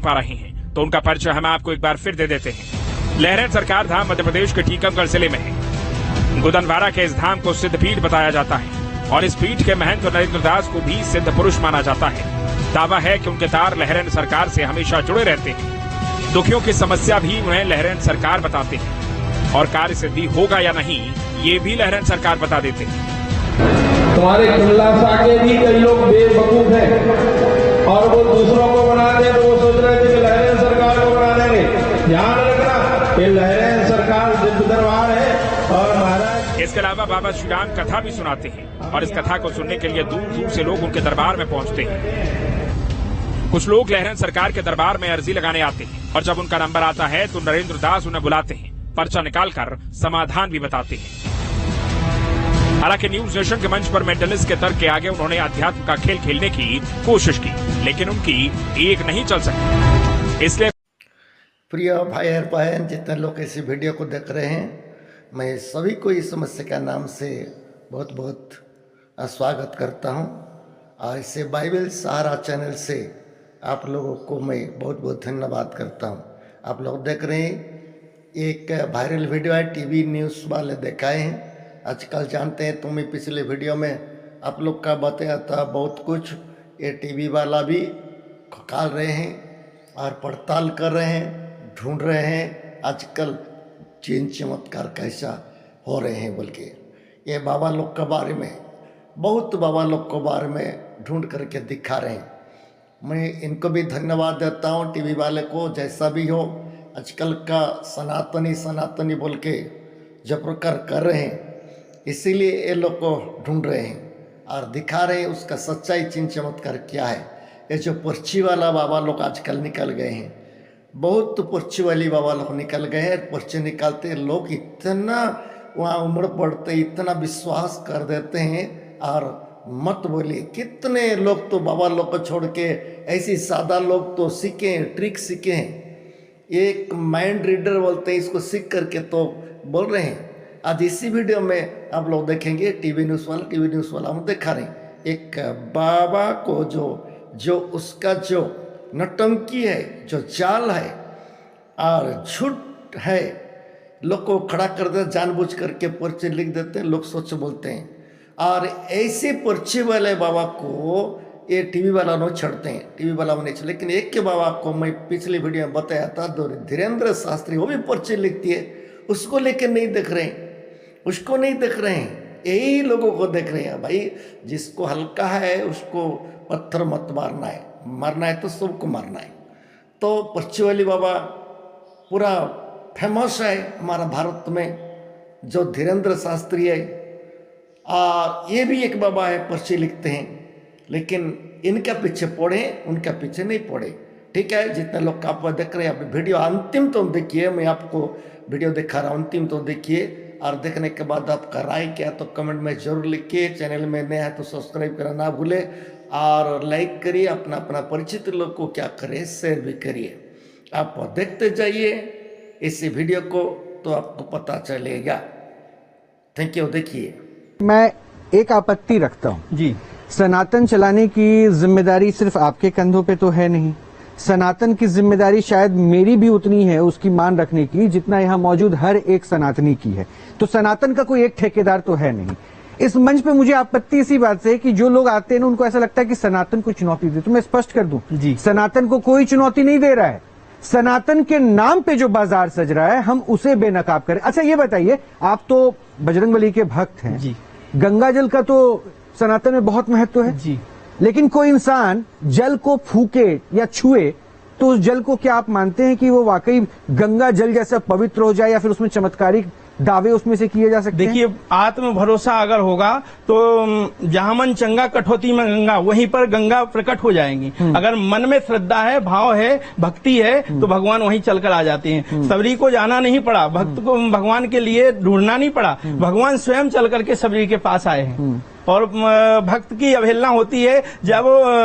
पा रहे हैं, तो उनका परिचय हम आपको एक बार फिर दे देते हैं। लहरन सरकार धाम मध्य प्रदेश के टीकमगढ़ जिले में है। गुदनवारा के इस धाम को सिद्ध पीठ बताया जाता है और इस पीठ के महंत नरेंद्र दास को भी सिद्ध पुरुष माना जाता है। दावा है कि उनके तार लहरन सरकार से हमेशा जुड़े रहते हैं। दुखियों की समस्या भी उन्हें लहरन सरकार बताते हैं और कार्य सिद्धि होगा या नहीं ये भी लहरन सरकार बता देते हैं। तुम्हारे खुलासा के भी कई लोग बेवकूफ हैं और वो दूसरों को बना दे तो वो सोच रहे थे कि लहरन सरकार को बना देंगे। ध्यान रखना कि लहरन सरकार दिव्य दरबार है और महाराज। इसके अलावा बाबा श्री राम कथा भी सुनाते हैं और इस कथा को सुनने के लिए दूर दूर से लोग उनके दरबार में पहुंचते हैं। कुछ लोग लहरन सरकार के दरबार में अर्जी लगाने आते हैं और जब उनका नंबर आता है तो नरेंद्र दास उन्हें बुलाते हैं, पर्चा निकालकर समाधान भी बताते हैं। हालांकि न्यूज नेशन के मंच पर मेंटलिस्ट के तर्क के आगे उन्होंने अध्यात्म का खेल खेलने की कोशिश की, लेकिन उनकी एक नहीं चल सकी। इसलिए प्रिय भाई और बहन, जितने लोग इस वीडियो को देख रहे हैं, मैं सभी को इस समस्या का नाम से बहुत बहुत स्वागत करता हूं और इसे बाइबल सहारा चैनल से आप लोगों को मैं बहुत बहुत धन्यवाद करता हूं। आप लोग देख रहे हैं एक वायरल वीडियो है, टीवी न्यूज़ वाले दिखाए हैं। आजकल जानते हैं तो मैं पिछले वीडियो में आप लोग का बताया था बहुत कुछ। ये टीवी वाला भी खकाल रहे हैं और पड़ताल कर रहे हैं, ढूंढ रहे हैं आजकल चीन चमत्कार कैसा हो रहे हैं। बल्कि ये बाबा लोग के बारे में, बहुत बाबा लोग के बारे में ढूंढ करके दिखा रहे हैं। मैं इनको भी धन्यवाद देता हूँ, टीवी वाले को। जैसा भी हो, आजकल का सनातनी बोल के जो प्रकार कर रहे हैं, इसीलिए ये लोग को ढूंढ रहे हैं और दिखा रहे हैं उसका सच्चाई चीन चमत्कार क्या है। ये जो पर्ची वाला बाबा लोग आजकल निकल गए हैं, बहुत पर्ची वाली बाबा लोग निकल गए हैं। पर्ची निकालते लोग इतना वहाँ उमड़ पड़ते, इतना विश्वास कर देते हैं और मत बोलिए कितने लोग तो बाबा लोग को छोड़ के ऐसी सादा लोग तो सीखे हैं, ट्रिक सीखे हैं। एक माइंड रीडर बोलते हैं इसको, सीख करके तो बोल रहे हैं। आज इसी वीडियो में आप लोग देखेंगे टीवी न्यूज़ वाला हम दिखा रहे हैं एक बाबा को जो उसका जो नटंकी है, जो जाल है और झूठ है, लोग को खड़ा कर देते, जानबूझ करके पर्चे लिख देते हैं, लोग सोच बोलते हैं। और ऐसे पर्चे वाले बाबा को ये टीवी वाला नहीं छोड़ते हैं, टीवी वाला नहीं छोड़ते। लेकिन एक के बाबा को मैं पिछली वीडियो में बताया था, धीरेन्द्र शास्त्री, वो भी पर्चे लिखती है, उसको लेकर नहीं देख रहे हैं, उसको नहीं देख रहे हैं, यही लोगों को देख रहे हैं। भाई जिसको हल्का है उसको पत्थर मत मारना है, मारना है तो सबको मारना है। तो पर्ची वाली बाबा पूरा फेमस है हमारा भारत में, जो धीरेन्द्र शास्त्री है। और ये भी एक बाबा है, पर्ची लिखते हैं, लेकिन इनका पीछे पड़े, उनका पीछे नहीं पड़े। ठीक है, जितने लोग आप देख रहे हैं, आप वीडियो अंतिम तो देखिए, मैं आपको वीडियो दिखा रहा हूँ, अंतिम तो देखिए। और देखने के बाद आपका राय क्या तो कमेंट में जरूर लिखिए। चैनल में नया है तो सब्सक्राइब करना ना भूले और लाइक करिए। अपना परिचित लोग को क्या करें, शेयर भी करिए। आप देखते जाइए इसी वीडियो को तो आपको पता चलेगा। Thank you. देखिए, मैं एक आपत्ति रखता हूं जी, सनातन चलाने की जिम्मेदारी सिर्फ आपके कंधों पे तो है नहीं। सनातन की जिम्मेदारी शायद मेरी भी उतनी है उसकी मान रखने की, जितना यहाँ मौजूद हर एक सनातनी की है। तो सनातन का कोई एक ठेकेदार तो है नहीं। इस मंच पे मुझे आपत्ति इसी बात से है कि जो लोग आते हैं ना, उनको ऐसा लगता है कि सनातन को चुनौती दे। तो मैं स्पष्ट कर दूं जी, सनातन को कोई चुनौती नहीं दे रहा है। सनातन के नाम पे जो बाजार सज रहा है, हम उसे बेनकाब करें। अच्छा ये बताइए, आप तो बजरंगबली के भक्त हैं जी, गंगा जल का तो सनातन में बहुत महत्व है जी, लेकिन कोई इंसान जल को फूके या छुए तो उस जल को क्या आप मानते हैं कि वो वाकई गंगा जल जैसा पवित्र हो जाए, या फिर उसमें चमत्कारिक दावे उसमें से किए जा सकते हैं? देखिए, आत्म भरोसा अगर होगा तो जहां मन चंगा कठौती में गंगा, वहीं पर गंगा प्रकट हो जाएंगी। अगर मन में श्रद्धा है, भाव है, भक्ति है, तो भगवान वहीं चलकर आ जाते हैं। सबरी को जाना नहीं पड़ा, भक्त को भगवान के लिए ढूंढना नहीं पड़ा, भगवान स्वयं चल करके सबरी के पास आए हैं। और भक्त की अवहेलना होती है जब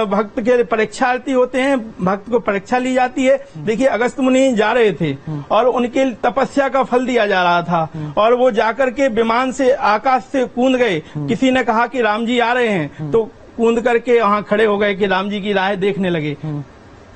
भक्त के परीक्षार्थी होते हैं, भक्त को परीक्षा ली जाती है। देखिए, अगस्त मुनि जा रहे थे और उनके तपस्या का फल दिया जा रहा था, और वो जाकर के विमान से, आकाश से कूद गए। किसी ने कहा कि राम जी आ रहे हैं, तो कूद करके वहां खड़े हो गए कि राम जी की राह देखने लगे।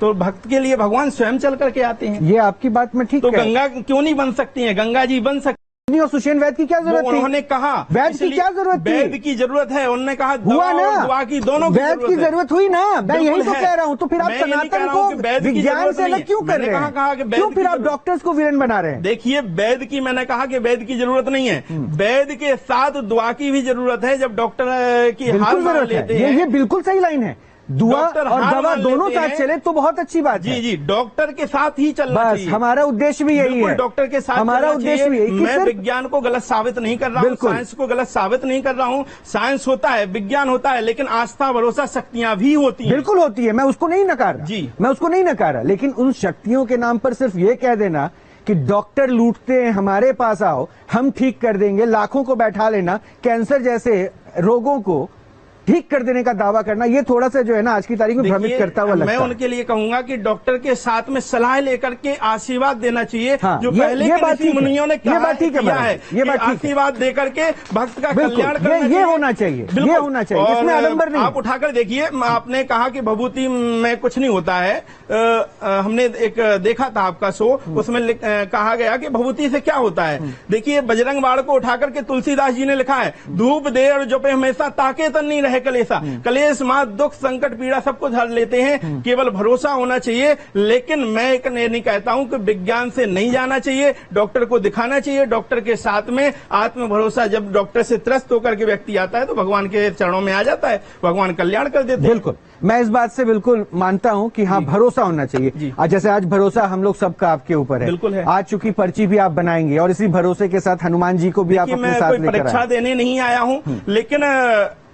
तो भक्त के लिए भगवान स्वयं चल करके आते हैं। ये आपकी बात में ठीक तो है। गंगा क्यों नहीं बन सकती है? गंगा जी बन सकती नहीं, और सुषेण वैद्य की क्या जरूरत थी? उन्होंने कहा वैद्य की क्या जरूरत थी? वैद्य की जरूरत है, उन्होंने कहा हुआ ना, दुआ की दोनों की वैद्य की जरूरत हुई ना, मैं यही तो कह रहा हूँ। तो फिर आप सनातन को विज्ञान से अलग क्यों कर रहे हैं? क्यों फिर आप डॉक्टर्स को विलन बना रहे हैं? देखिए, वैद्य की, मैंने कहा कि वैद्य की जरूरत नहीं है, वैद्य के साथ दुआ की भी जरूरत है। जब डॉक्टर की हार मान लेते हैं, ये बिल्कुल सही लाइन है। दुआ और दवा दोनों साथ चले तो बहुत अच्छी बात है। जी जी, डॉक्टर के साथ ही चलना चाहिए। हमारा उद्देश्य भी यही है, डॉक्टर के साथ हमारा उद्देश्य भी यही। मैं विज्ञान को गलत साबित नहीं कर रहा हूँ, साइंस को गलत साबित नहीं कर रहा हूँ। साइंस होता है, विज्ञान होता है, लेकिन आस्था भरोसा शक्तियां भी होती हैं। बिल्कुल होती है, मैं उसको नहीं नकार रहा जी, मैं उसको नहीं नकार रहा, लेकिन उन शक्तियों के नाम पर सिर्फ ये कह देना कि डॉक्टर लूटते हैं, हमारे पास आओ, हम ठीक कर देंगे, लाखों को बैठा लेना, कैंसर जैसे रोगों को ठीक कर देने का दावा करना, ये थोड़ा सा जो है ना आज की तारीख में भ्रमित करता हुआ लगता है। मैं उनके लिए कहूंगा कि डॉक्टर के साथ में सलाह लेकर के आशीर्वाद देना चाहिए। हाँ, जो पहले के ऋषि मुनियों ने किया है, ये बात आशीर्वाद देकर के भक्त का कल्याण करना, ये होना चाहिए, ये होना चाहिए, इसमें आडंबर नहीं। आप उठाकर देखिए, आपने कहा कि भभूति में कुछ नहीं होता है। हमने एक देखा था आपका शो, उसमें कहा गया कि भभूति से क्या होता है। देखिए, बजरंग बाण को उठाकर के तुलसीदास जी ने लिखा है, धूप दे और जपे हमेशा, ताके तन नहीं रहे कलेसा। कलेश मात दुख संकट पीड़ा सब कुछ हर लेते हैं, केवल भरोसा होना चाहिए। लेकिन मैं एक नहीं कहता हूं कि विज्ञान से नहीं जाना चाहिए, डॉक्टर को दिखाना चाहिए, डॉक्टर के साथ में आत्म भरोसा। जब डॉक्टर से त्रस्त होकर के व्यक्ति आता है तो भगवान के चरणों में आ जाता है, भगवान कल्याण कर देते हैं। बिल्कुल, मैं इस बात से बिल्कुल मानता हूं कि हाँ, भरोसा होना चाहिए। आज जैसे आज भरोसा हम लोग सबका आपके ऊपर है, बिल्कुल है। आज चूंकि पर्ची भी आप बनाएंगे और इसी भरोसे के साथ हनुमान जी को भी आप अपने साथ लेकर आए। परीक्षा देने नहीं आया हूं, लेकिन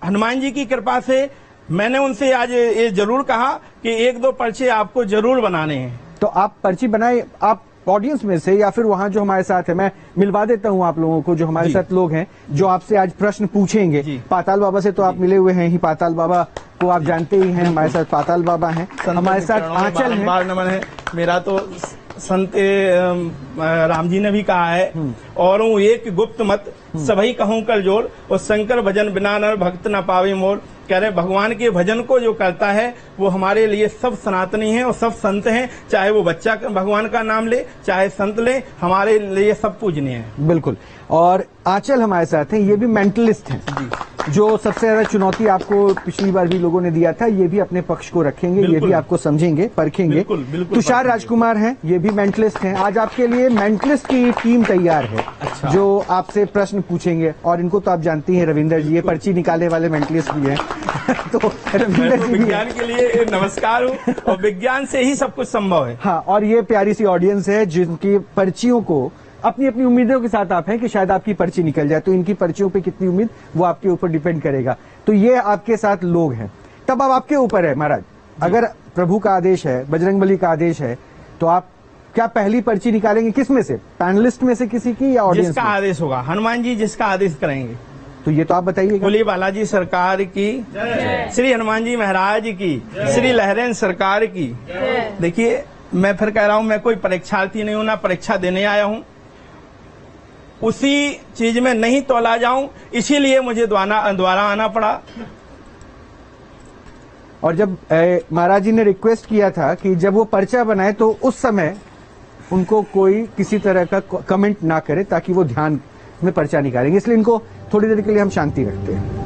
हनुमान जी की कृपा से मैंने उनसे आज ये जरूर कहा कि 1-2 पर्चे आपको जरूर बनाने हैं। तो आप पर्ची बनाए, आप ऑडियंस में से या फिर वहां जो हमारे साथ है, मैं मिलवा देता हूं आप लोगों को, जो हमारे साथ लोग हैं जो आपसे आज प्रश्न पूछेंगे। पाताल बाबा से तो आप मिले हुए हैं ही, पाताल बाबा को आप जानते ही हैं, हमारे साथ पाताल बाबा हैं, हमारे साथ आंचल है। नमन है मेरा तो संत राम जी ने भी कहा है, और एक गुप्त मत सभी कहूं कर जोड़, और शंकर भजन बिना नर भक्त न पावे मोर। कह रहे भगवान के भजन को जो करता है वो हमारे लिए सब सनातनी है और सब संत हैं, चाहे वो बच्चा भगवान का नाम ले चाहे संत ले, हमारे लिए सब पूजनीय है। बिल्कुल। और आंचल हमारे साथ हैं, ये भी मेंटलिस्ट हैं, जो सबसे ज्यादा चुनौती आपको पिछली बार भी लोगों ने दिया था, ये भी अपने पक्ष को रखेंगे, ये भी आपको समझेंगे, परखेंगे। तुषार राजकुमार हैं, ये भी मेंटलिस्ट हैं। आज आपके लिए मेंटलिस्ट की टीम तैयार है। अच्छा। जो आपसे प्रश्न पूछेंगे, और इनको तो आप जानती हैं, रविंदर जी, ये पर्ची निकालने वाले मेंटलिस्ट भी हैं। तो रविंदर जी, विज्ञान के लिए नमस्कार हूँ, और विज्ञान से ही सब कुछ संभव है। हाँ, और ये प्यारी सी ऑडियंस है जिनकी पर्चियों को अपनी अपनी उम्मीदों के साथ आप हैं कि शायद आपकी पर्ची निकल जाए, तो इनकी पर्चियों पे कितनी उम्मीद वो आपके ऊपर डिपेंड करेगा। तो ये आपके साथ लोग हैं। तब अब आपके ऊपर है महाराज, अगर प्रभु का आदेश है, बजरंगबली का आदेश है, तो आप क्या पहली पर्ची निकालेंगे? किस में से, पैनलिस्ट में से किसी की या ऑडियंस? जिसका आदेश होगा, हनुमान जी जिसका आदेश करेंगे। तो ये तो आप बताइए। बोलिए बालाजी सरकार की, श्री हनुमान जी महाराज की, श्री लहरेन सरकार की। देखिए, मैं फिर कह रहा हूं, मैं कोई परीक्षार्थी नहीं हूं, ना परीक्षा देने आया हूं, उसी चीज में नहीं तोला जाऊं, इसीलिए मुझे द्वारा आना पड़ा। और जब महाराज जी ने रिक्वेस्ट किया था कि जब वो पर्चा बनाए तो उस समय उनको कोई किसी तरह का कमेंट ना करे, ताकि वो ध्यान में पर्चा निकालेंगे, इसलिए इनको थोड़ी देर के लिए हम शांति रखते हैं।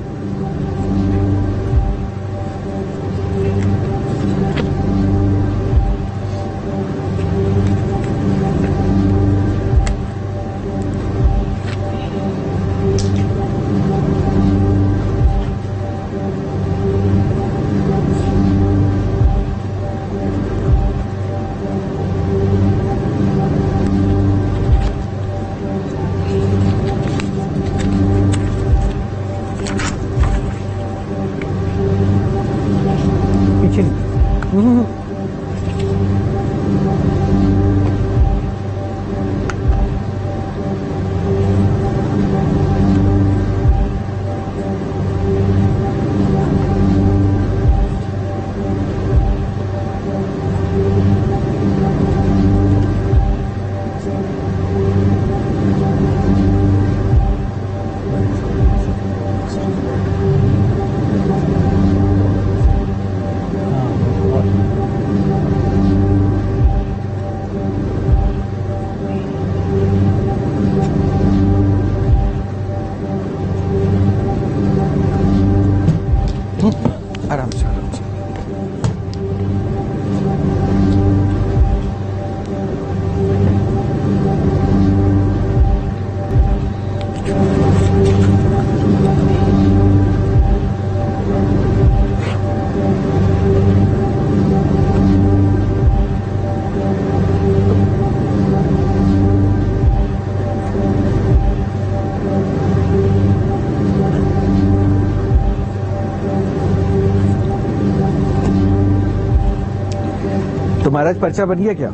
महाराज पर्चा बन गया क्या?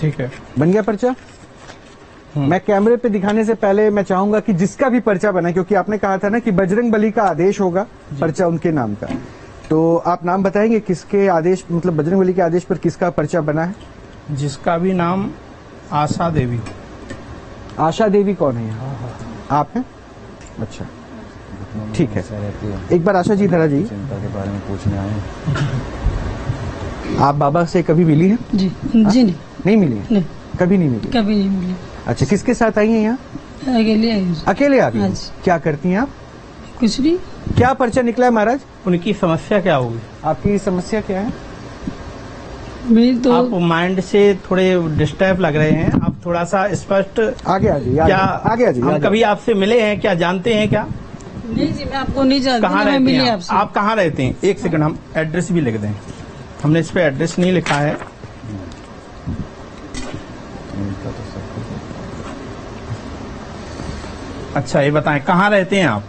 ठीक है, बन गया पर्चा? मैं कैमरे पे दिखाने से पहले मैं चाहूंगा कि जिसका भी पर्चा बना, क्योंकि आपने कहा था ना कि बजरंग बली का आदेश होगा, पर्चा उनके नाम का, तो आप नाम बताएंगे किसके आदेश, मतलब बजरंग बली के आदेश पर किसका पर्चा बना है? जिसका भी नाम आशा देवी। आशा देवी कौन है यहाँ? आप हैं? अच्छा, ठीक है। एक बार आशा जी इधर आ जाइए। चिंता के बारे में पूछने आए। आप बाबा से कभी मिली हैं? जी जी नहीं मिली हैं? नहीं, कभी नहीं मिली? कभी नहीं मिली। अच्छा, किसके साथ आई हैं यहाँ? अकेले आई हूँ। अकेले आ गई? हाँ जी। क्या करती हैं आप? कुछ नहीं। क्या पर्चा निकला है महाराज? उनकी समस्या क्या होगी? आपकी समस्या क्या है? मेरी तो आप माइंड से थोड़े डिस्टर्ब लग रहे हैं, आप थोड़ा सा स्पष्ट। आगे आ जाइए। क्या आगे आ जाइए। हम कभी आपसे मिले हैं क्या, जानते हैं क्या? नहीं जी, मैं आपको नहीं जानती। कहाँ मैं रहते मिली हैं आपसे। आप कहाँ रहते हैं? एक सेकंड, हम एड्रेस भी लिख दें। हमने इस पे एड्रेस नहीं लिखा है। अच्छा, ये बताएं कहाँ रहते हैं आप?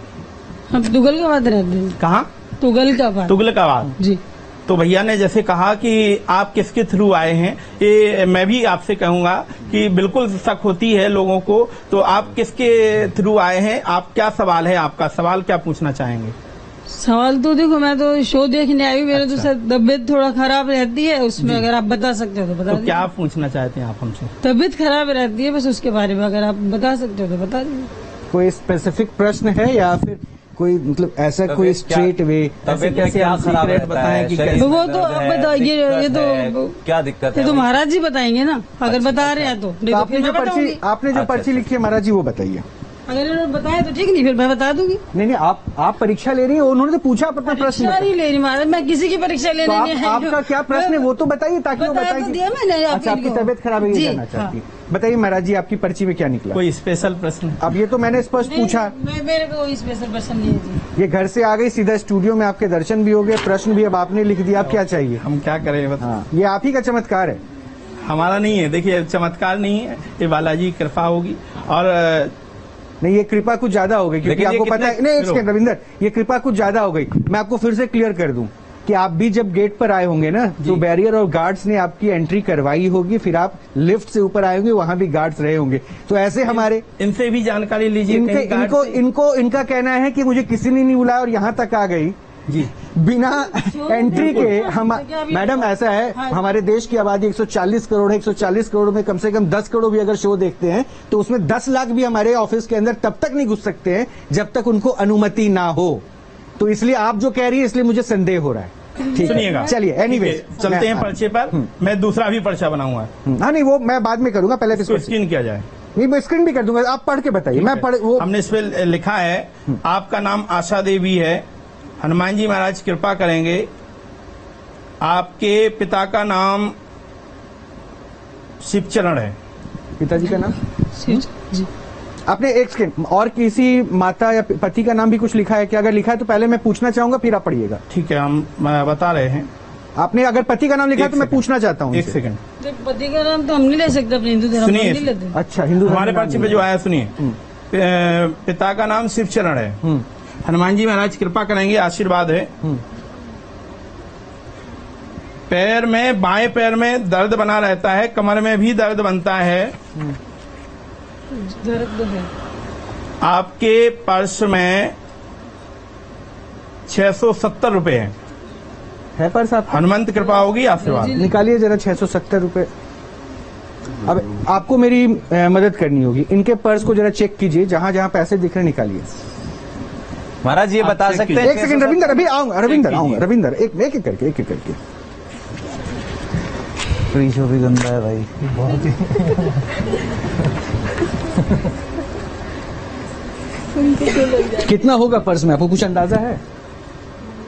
हम तुगलकाबाद रहते हैं। कहाँ? तुगलकाबाद। तुगलकाबाद। जी। तो भैया ने जैसे कहा कि आप किसके थ्रू आए हैं, ये मैं भी आपसे कहूंगा कि बिल्कुल शक होती है लोगों को, तो आप किसके थ्रू आए हैं? आप क्या सवाल है आपका? सवाल क्या पूछना चाहेंगे? सवाल तो देखो, मैं तो शो देखने आई हूँ, मेरा तो सर तबियत थोड़ा खराब रहती है, उसमें अगर आप बता सकते हो तो बता तो दीजिए। क्या पूछना चाहते हैं आप हमसे? तबियत खराब रहती है बस, उसके बारे में अगर आप बता सकते हो तो बता दीजिए। कोई स्पेसिफिक प्रश्न है या फिर कोई मतलब ऐसा कोई स्ट्रेट वे? तबियत कैसे क्या आप खराब सीक्रेट रहता बताएं है? कि शरीर कैसे? में वो तो दर्द अब है, बताइए, ये दिक्कत तो है, क्या दिक्कत ये है? तो महाराज जी बताएंगे ना, अगर बता रहे हैं तो। नहीं तो तो फिर मैं बताऊंगी। आपने जो पर्ची लिखी है महाराज जी वो बताइए। अगर इन्होंने बताया तो ठीक, नहीं फिर मैं बता दूंगी। नहीं, आप परीक्षा ले रही है, उन्होंने तो पूछा अपना प्रश्न। परीक्षा नहीं ले रही महाराज, मैं किसी की परीक्षा तो लेने नहीं आई हूँ। आपका क्या प्रश्न है वो तो बताइए, ताकि वो बताया तो बताएगी। दिया मैंने अच्छा, आपकी को। तबियत खराब है ये जी, जानना चाहती हाँ। है। बताइए महाराज जी, आपकी पर्ची में क्या निकला? कोई स्पेशल प्रश्न? अब ये तो मैंने स्पष्ट पूछा। मेरे को कोई स्पेशल पसंद नहीं है जी। ये घर से आ गई, सीधा स्टूडियो में आपके दर्शन भी हो गए, प्रश्न भी अब आपने लिख दिया, आप क्या चाहिए? हम क्या करें बता। हाँ, ये आप ही का चमत्कार है। हमारा नहीं है, देखिए चमत्कार नहीं है, ये बालाजी की कृपा होगी। और नहीं, ये कृपा कुछ ज्यादा हो गई, क्योंकि लेकिन ये आपको पता है। कितने- नहीं, एक सेकंड रविंदर, ये कृपा कुछ ज्यादा हो गई। मैं आपको फिर से क्लियर कर दूं कि आप भी जब गेट पर आए होंगे ना, तो बैरियर और गार्ड्स ने आपकी एंट्री करवाई होगी, फिर आप लिफ्ट से ऊपर आए होंगे, वहां भी गार्ड्स रहे होंगे। तो ऐसे हमारे इनसे भी जानकारी लीजिए। इनके कहीं गार्ड इनको से- इनको इनका कहना है कि मुझे किसी ने नहीं बुलाया और यहाँ तक आ गई जी। बिना एंट्री के। हम मैडम, ऐसा है, हमारे देश की आबादी 140 करोड़ है। 140 करोड़ में कम से कम 10 करोड़ भी अगर शो देखते हैं तो उसमें 10 लाख भी हमारे ऑफिस के अंदर तब तक नहीं घुस सकते हैं जब तक उनको अनुमति ना हो। तो इसलिए आप जो कह रही है, इसलिए मुझे संदेह हो रहा है। ठीक सुनिएगा, है, चलिए एनीवेज चलते हैं पर्चे पर। मैं दूसरा भी पर्चा बनाऊंगा, हाँ, नहीं वो मैं बाद में करूंगा, पहले इसको स्क्रीन किया जाए। नहीं, मैं स्क्रीन भी कर दूंगा, आप पढ़ के बताइए। मैं पढ़ वो हमने इस पे लिखा है, आपका नाम आशा देवी है, हनुमान जी महाराज कृपा करेंगे। आपके पिता का नाम शिवचरण है। पिताजी का नाम जी। आपने एक सेकंड, और किसी माता या पति का नाम भी कुछ लिखा है क्या? अगर लिखा है तो पहले मैं पूछना चाहूंगा, फिर आप पढ़िएगा। ठीक है, हम बता रहे हैं। आपने अगर पति का नाम लिखा है तो मैं सेकंड। पूछना चाहता हूँ एक उनसे। सेकंड, तो पति का नाम तो हम नहीं ले सकते अपने हिंदू धर्म में, सुनिए। नहीं लेते। अच्छा, हिंदू धर्म हमारे में नाम पर्चे पे जो आया सुनिए। पिता का नाम शिवचरण है, हनुमान जी महाराज कृपा करेंगे, आशीर्वाद है। पैर में, बाएं पैर में दर्द बना रहता है, कमर में भी दर्द बनता है। दर्द है। आपके पर्स में 670 रुपए है पर्स आप हनुमंत कृपा होगी, आशीर्वाद। निकालिए जरा 670 रुपए। अब आपको मेरी मदद करनी होगी, इनके पर्स को जरा चेक कीजिए, जहां जहां पैसे दिख रहे निकालिए। महाराज ये आप बता चेक सकते कीजिए। हैं? एक सेकंड रविंदर, अभी आऊंगा, रविंदर कीजिए। आऊंगा, रविंदर एक एक करके, एक करके। प्रीशो भी गंदा है भाई, बहुत ही। कितना होगा पर्स में, आपको कुछ अंदाजा है?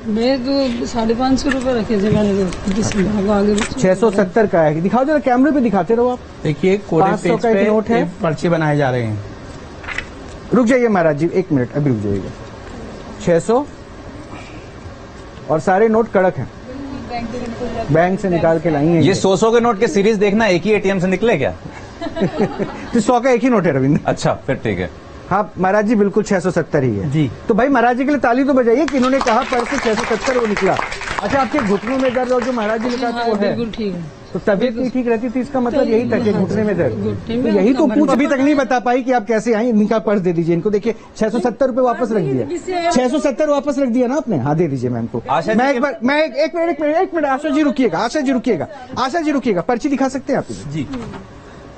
मैं तो 550 रुपए रखे थे मैंने, तो किसी भागो आगे बच्चे। 670 का है। दिखाओ जरा, कैमरे पे दिखाते रहो आप। देखिए, कोरे 500 पेज का एक पे नोट है। पर्चे बनाए जा रहे हैं। रुक जाइए महाराज जी, एक मिनट, अभी रुक जाइएगा। 600 और सारे नोट कड़क हैं, बैंक से निकाल के लाई हैं। ये 100 के नोट के सीरीज देखना, एक ही एटीएम से निकले क्या? तो 100 का एक ही नोट है रविंद्र। अच्छा, फिर ठीक है। हाँ महाराज जी, बिल्कुल 670 ही है जी। तो भाई महाराज जी के लिए ताली तो बजाइए कि इन्होंने कहा पर्स से 670 वो निकला। अच्छा, आपके घुटनों में दर्द और जो महाराज जी ने कहा हाँ, वो है, बिल्कुल ठीक है। तो तबीयत नहीं ठीक रहती थी, इसका मतलब यही था कि घुटने में दर्द। घुटने तो में यही तो कमर पूछ में अभी तक नहीं बता पाई कि आप कैसे आई। इनका पर्स दे दीजिए इनको, देखिए 670 रुपए वापस रख दिया। 670 वापस रख दिया ना आपने? हाँ दे दीजिए मैम को। आशा जी मैं एक बार, मैं एक मिनट आशा जी रुकिएगा, आशा जी रुकिएगा, पर्ची दिखा सकते हैं आप जी।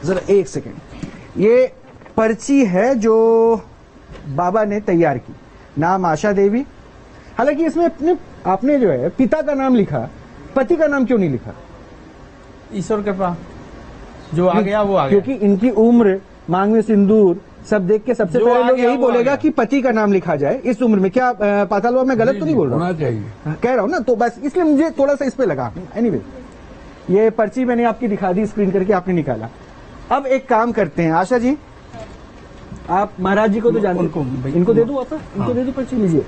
जरा एक सेकेंड। ये पर्ची है जो बाबा ने तैयार की, नाम आशा देवी। हालांकि इसमें आपने जो है पिता का नाम लिखा, पति का नाम क्यों नहीं लिखा? ईश्वर कृपा, जो आ गया वो आ गया। क्योंकि इनकी उम्र, मांग में सिंदूर सब देख के सबसे जो पहले आ लोग गया यही वो आ बोलेगा गया। कि पति का नाम लिखा जाए इस उम्र में। क्या पातालवा में गलत तो नहीं बोल रहा हूं? कह रहा हूं ना, तो बस इसलिए मुझे थोड़ा सा इस पे लगा। एनीवे, ये पर्ची मैंने आपकी दिखा दी, स्क्रीन करके आपने निकाला। अब एक काम करते हैं आशा जी, आप महाराज जी को तो जानते, इनको दे दूं वापस? इनको दे दूं पर्ची? लीजिए,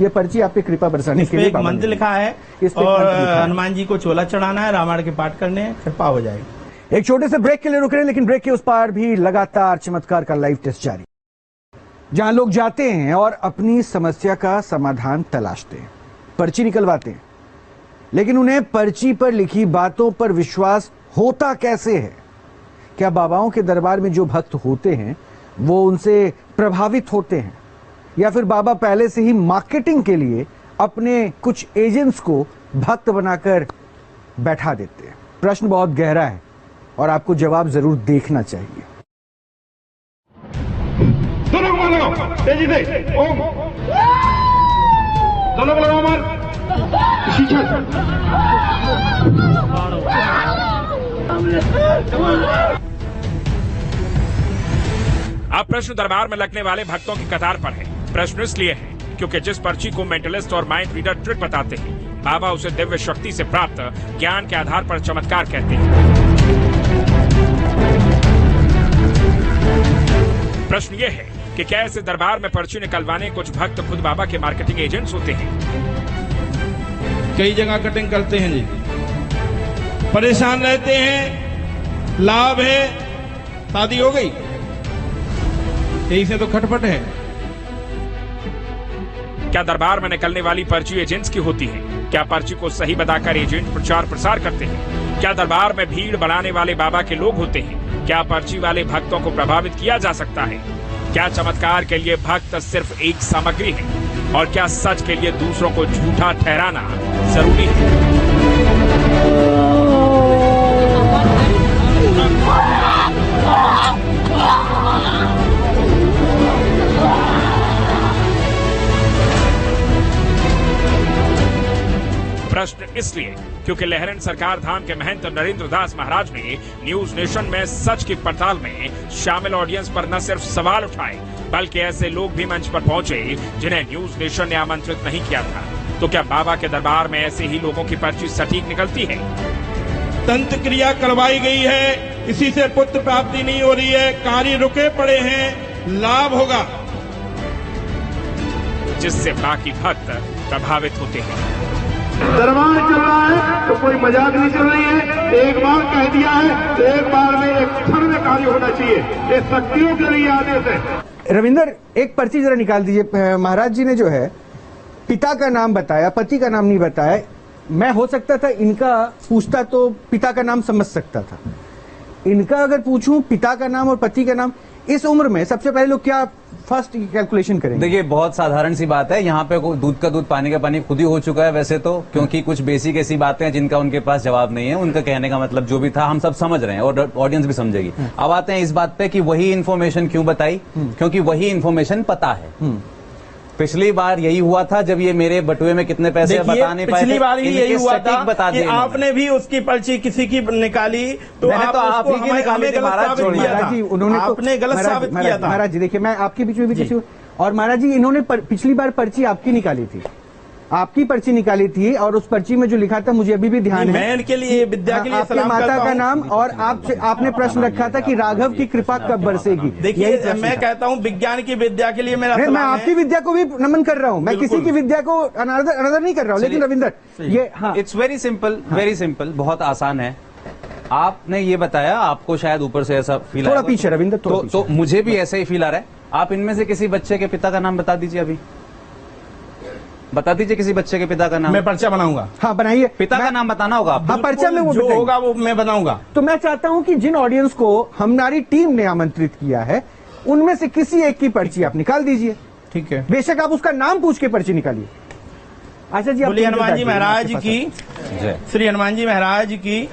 ये पर्ची आप पे कृपा बरसाने के लिए एक मंत्र लिखा है इस पे एक और मंत्र लिखा है। हनुमान जी को चोला चढ़ाना है, रामायण के पाठ करने हैं, कृपा हो जाएगी। एक छोटे से ब्रेक के लिए रुक रहे हैं, लेकिन ब्रेक के उस पार भी लगातार चमत्कार का लाइव टेस्ट जारी, जहां लोग जाते हैं और अपनी समस्या का समाधान तलाशते हैं, पर्ची निकलवाते हैं, लेकिन उन्हें पर्ची पर लिखी बातों पर विश्वास होता कैसे है? क्या बाबाओं के दरबार में जो भक्त होते हैं वो उनसे प्रभावित होते हैं, या फिर बाबा पहले से ही मार्केटिंग के लिए अपने कुछ एजेंट्स को भक्त बनाकर बैठा देते हैं? प्रश्न बहुत गहरा है और आपको जवाब जरूर देखना चाहिए। दोनों को लगाओ तेजी से, ओम दोनों को लगाओ, मार अब प्रश्न दरबार में लगने वाले भक्तों की कतार पर है। प्रश्न इसलिए है क्योंकि जिस पर्ची को मेंटलिस्ट और माइंड रीडर ट्रिक बताते हैं, बाबा उसे दिव्य शक्ति से प्राप्त ज्ञान के आधार पर चमत्कार कहते हैं। प्रश्न ये है कि क्या ऐसे दरबार में पर्ची निकलवाने कुछ भक्त खुद बाबा के मार्केटिंग एजेंट्स होते हैं? कई जगह कटिंग करते हैं जी, परेशान रहते हैं, लाभ है, शादी हो गई, यही से तो खटपट है। क्या दरबार में निकलने वाली पर्ची एजेंट्स की होती है? क्या पर्ची को सही बताकर एजेंट प्रचार प्रसार करते हैं? क्या दरबार में भीड़ बढ़ाने वाले बाबा के लोग होते हैं? क्या पर्ची वाले भक्तों को प्रभावित किया जा सकता है? क्या चमत्कार के लिए भक्त सिर्फ एक सामग्री है? और क्या सच के लिए दूसरों को झूठा ठहराना जरूरी है? प्रश्न इसलिए क्योंकि लहरन सरकार धाम के महंत नरेंद्र दास महाराज ने न्यूज नेशन में सच की पड़ताल में शामिल ऑडियंस पर न सिर्फ सवाल उठाए, बल्कि ऐसे लोग भी मंच पर पहुंचे जिन्हें न्यूज नेशन ने आमंत्रित नहीं किया था। तो क्या बाबा के दरबार में ऐसे ही लोगों की पर्ची सटीक निकलती है? तंत्र क्रिया करवाई गई है, इसी से पुत्र प्राप्ति नहीं हो रही है, कार्य रुके पड़े हैं, लाभ होगा, जिससे बाकी भक्त प्रभावित होते हैं। दरबार चल रहा है तो कोई मजाक नहीं चल रही है। एक बार कह दिया है तो एक बार में, एक क्षण में कार्य होना चाहिए। ये शक्तियों के लिए आदेश है। रविंदर, एक पर्ची जरा निकाल दीजिए। महाराज जी ने जो है पिता का नाम बताया, पति का नाम नहीं बताया। मैं हो सकता था इनका पूछता तो पिता का नाम समझ सकता था, इनका अगर पूछूं पिता का नाम और पति का नाम, इस उम्र में सबसे पहले लोग क्या फर्स्ट कैलकुलेशन करेंगे? देखिए, बहुत साधारण सी बात है। यहाँ पे दूध का दूध पानी का पानी खुद ही हो चुका है वैसे तो, क्योंकि कुछ बेसिक ऐसी बातें हैं जिनका उनके पास जवाब नहीं है। उनका कहने का मतलब जो भी था हम सब समझ रहे हैं और ऑडियंस भी समझेगी। अब आते हैं इस बात पे कि वही इन्फॉर्मेशन क्यों बताई, क्योंकि वही इन्फॉर्मेशन पता है। पिछली बार यही हुआ था जब ये मेरे बटुए में कितने पैसे बता नहीं पाए थे। पिछली बार ही यही हुआ था बता कि आपने भी उसकी पर्ची किसी की निकाली तो मैंने तो आप ही की निकाली थी महाराज, छोड़िए। महाराज जी उन्होंने आपने गलत साबित किया था। महाराज जी देखिए, मैं आपके बीच में भी किसी और महाराज जी इन्होंने पिछली बार पर्ची आपकी निकाली थी, आपकी पर्ची निकाली थी और उस पर्ची में जो लिखा था मुझे अभी भी ध्यान है। मैं इनके लिए विद्या के लिए आपके सलाम माता करता का हूं। नाम और आपने प्रश्न रखा था कि राघव की कृपा कब बरसेगी। देखिए, मैं कहता हूं विज्ञान की विद्या के लिए मेरा मैं सलाम आपकी है। विद्या को भी नमन कर रहा हूं, मैं किसी की विद्या को अनादर नहीं कर रहा हूं, लेकिन रविंदर ये हाँ, it's very simple, very simple, बहुत आसान है। आपने ये बताया, आपको शायद ऊपर से ऐसा फील थोड़ा पीछे रविंदर, तो मुझे भी ऐसा ही फील आ रहा है। आप इनमें से किसी बच्चे के पिता का नाम बता दीजिए अभी। बता दीजिए किसी बच्चे के पिता का नाम। मैं पर्चा बनाऊंगा। हाँ बनाइए, पिता का नाम बताना होगा आपको। हाँ पर्चा में वो जो बताइए। होगा वो मैं बनाऊंगा। तो मैं चाहता हूं कि जिन ऑडियंस को हमारी टीम ने आमंत्रित किया है उनमें से किसी एक की पर्ची आप निकाल दीजिए। ठीक है, बेशक आप उसका नाम पूछ के पर्ची निकालिए। अच्छा जी, बोलिए हनुमान जी महाराज की जय। श्री हनुमान जी महाराज की।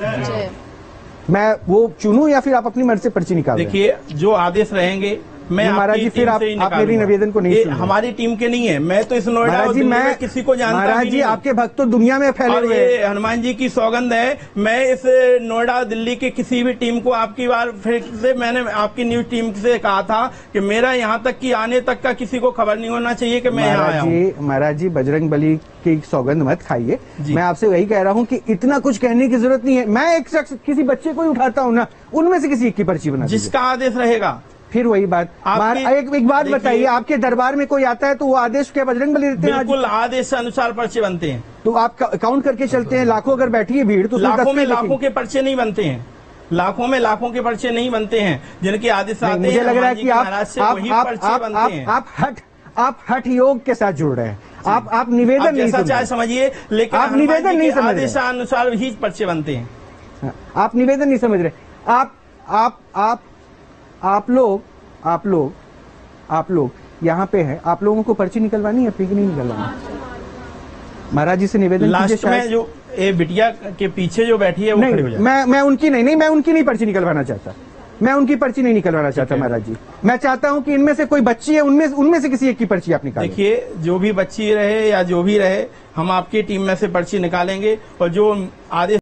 मैं वो चुनूं या फिर आप अपनी मर्जी से पर्ची निकाल दें? देखिए जो आदेश रहेंगे मैं नहीं, महाराज आपकी जी, फिर टीम आप से ही मेरी निकालूंगा। निवेदन को नहीं ये सुन रहे। हमारी टीम के नहीं है, मैं तो इस नोएडा महाराज और जी, दिल्ली में मैं किसी को जानता महाराज भी जी नहीं। आपके भक्त तो दुनिया में फैले और हुए हैं। ये हनुमान जी की सौगंध है, मैं इस नोएडा दिल्ली की किसी भी टीम को आपकी बार फिर से मैंने आपकी न्यूज टीम से कहा था कि मेरा यहाँ तक कि आने तक का किसी को खबर नहीं होना चाहिए कि मैं यहाँ आया हूँ। महाराज जी बजरंग बली की सौगंध मत खाइए। मैं आपसे वही कह रहा हूँ कि इतना कुछ कहने की जरूरत नहीं है। मैं एक शख्स किसी बच्चे को ही उठाता हूँ ना, उनमें से किसी एक की पर्ची बना दीजिए। जिसका आदेश रहेगा। फिर वही बात। एक बात बताइए, आपके दरबार में कोई आता है तो वो आदेश क्या बजरंग बली देते हैं? बिल्कुल आदेश अनुसार पर्चे बनते हैं। तो आप काउंट करके चलते हैं, लाखों अगर बैठी है भीड़ तो उसमें लाखों में 10 लाखों के पर्चे नहीं बनते हैं, लाखों में लाखों के पर्चे नहीं बनते हैं जिनके आदेश आते हैं। मुझे लग रहा है कि आप हठ योग के साथ जुड़ रहे हैं। आप निवेदन नहीं जैसा चाहे समझिए, लेकिन आप निवेदन नहीं समझ रहे। आदेशानुसार ही पर्चे बनते हैं। आप निवेदन नहीं समझ रहे। आप लोग यहाँ पे हैं, आप लोगों को पर्ची निकलवानी है, नहीं निकलवानी? महाराज जी से निवेदन लास्ट में जो ये बिटिया के पीछे जो बैठी है वो खड़ी हो जाए। मैं उनकी नहीं पर्ची निकलवाना चाहता। मैं उनकी पर्ची नहीं निकलवाना चाहता महाराज जी। मैं चाहता हूं कि इनमें से कोई बच्ची है, उनमें से किसी एक की पर्ची आप निकालें। देखिए जो भी बच्ची रहे या जो भी रहे, हम आपकी टीम में से पर्ची निकालेंगे और जो आदेश